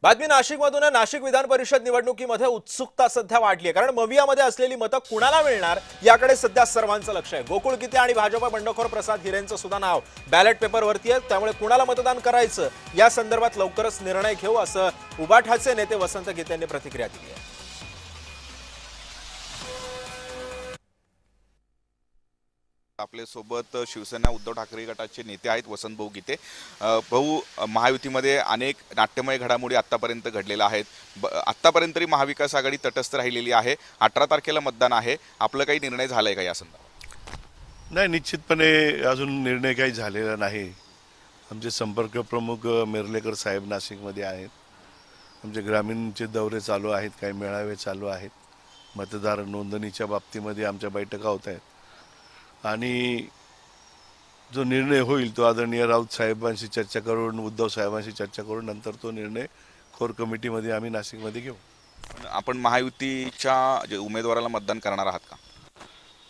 बातमी नाशिकमधून आहे। नाशिक विधान परिषद निवडणुकीमध्ये उत्सुकता सध्या वाढली आहे, कारण मवियामध्ये असलेली मतं कुणाला मिळणार याकडे सध्या सर्वांचं लक्ष आहे। गोकुळ गीते आणि भाजपा बंडखोर प्रसाद हिरेंचं सुद्धा नाव बॅलेट पेपरवरती आहे, त्यामुळे कुणाला मतदान करायचं या संदर्भात लवकरच निर्णय घेऊ असं उबाठाचे नेते वसंत गीते यांनी प्रतिक्रिया दिली आहे। आपले सोबत शिवसेना उद्धव ठाकरे गटाचे नेते आहेत वसंत भाऊ गीते। भाऊ, महायुतीमध्ये अनेक नाट्यमय घडामोडी आतापर्यंत घडलेल्या आहेत। आतापर्यंत तरी महाविकास आघाडी तटस्थ राहिलेली आहे। 18 तारखेला मतदान आहे, आपलं काही निर्णय झालाय का या संदर्भात? नाही, निश्चितपणे अजून निर्णय काही झालेला नाही। आमचे संपर्क प्रमुख मेर्लेकर साहेब नाशिकमध्ये आहेत। आमचे ग्रामीणचे दौरे चालू आहेत, काही मेळावे चालू आहेत। मतदार नोंदणीच्या बाबतीमध्ये आमच्या बैठका होत आहेत आणि जो निर्णय होईल तो आदरणीय राऊत साहेबांशी चर्चा करून, उद्धव साहेबांशी चर्चा करून नंतर तो निर्णय कोर कमिटीमध्ये आम्ही नाशिकमध्ये घेऊ। आपण महायुतीच्या जे उमेदवाराला मतदान करणार आहात का?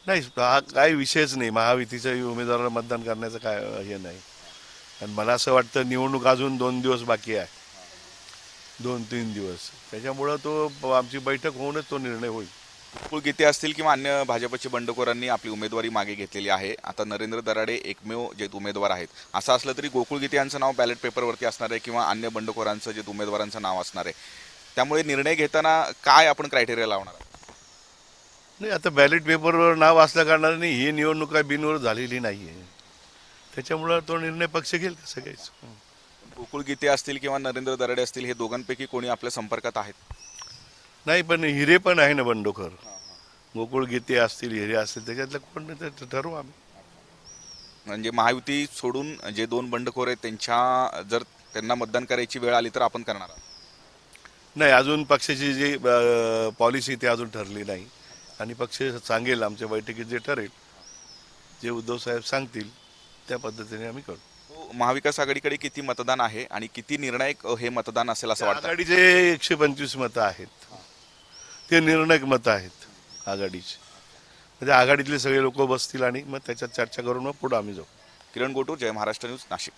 नाही, हा काही विषयच नाही। महायुतीच्या उमेदवाराला मतदान करण्याचं काय हे नाही। आणि मला असं वाटतं निवडणूक अजून 2 दिवस बाकी आहे, 2-3 दिवस, त्याच्यामुळं तो आमची बैठक होऊनच तो निर्णय होईल। गोकुळ गीते असतील किंवा अन्य भाजपच्या बंडखोरांनी आपली उमेदवारी मागे घेतलेली आहे। आता नरेंद्र दराडे एकमेव जे उमेदवार आहेत। असं असलं तरी गोकुळ गीते यांचं नाव बॅलेट पेपरवरती असणार आहे किंवा अन्य बंडखोरांचं जे उमेदवारांचं नाव असणार आहे, त्यामुळे निर्णय घेताना काय आपण क्रायटेरिया लावणार आहात? नाही, आता बॅलेट पेपरवर नाव असल्या कारणाने ही निवडणूक काय बिनविरोध झालेली नाही आहे, त्याच्यामुळं तो निर्णय पक्ष घेईल कसं घ्यायचं। गोकुळ गीते असतील किंवा नरेंद्र दराडे असतील, हे दोघांपैकी कोणी आपल्या संपर्कात आहेत? नाही, पण हिरे पण आहे ना बंडखोर। गोकुळ गीते असतील, हिरे असतील, त्याच्यातलं कोण ते ठरवू आम्ही। म्हणजे महायुती सोडून जे 2 बंडखोर आहेत जर त्यांना मतदान करायची वेळ आली तर आपण करणार आहात? नाही, अजून पक्षाची जी पॉलिसी ती अजून ठरली नाही आणि पक्ष सांगेल, आमच्या बैठकीत जे ठरेल, जे उद्धव साहेब सांगतील त्या पद्धतीने आम्ही करू। महाविकास आघाडीकडे किती मतदान आहे आणि किती निर्णायक हे मतदान असेल असं वाटतं? आघाडीचे 125 मतं आहेत, ते निर्णायक मतं आहेत आघाडीचे। म्हणजे आघाडीतले सगळे लोक बसतील आणि मग त्याच्यात चर्चा करून मग पुढे आम्ही जाऊ। किरण गोटूर, जय महाराष्ट्र न्यूज, नाशिक।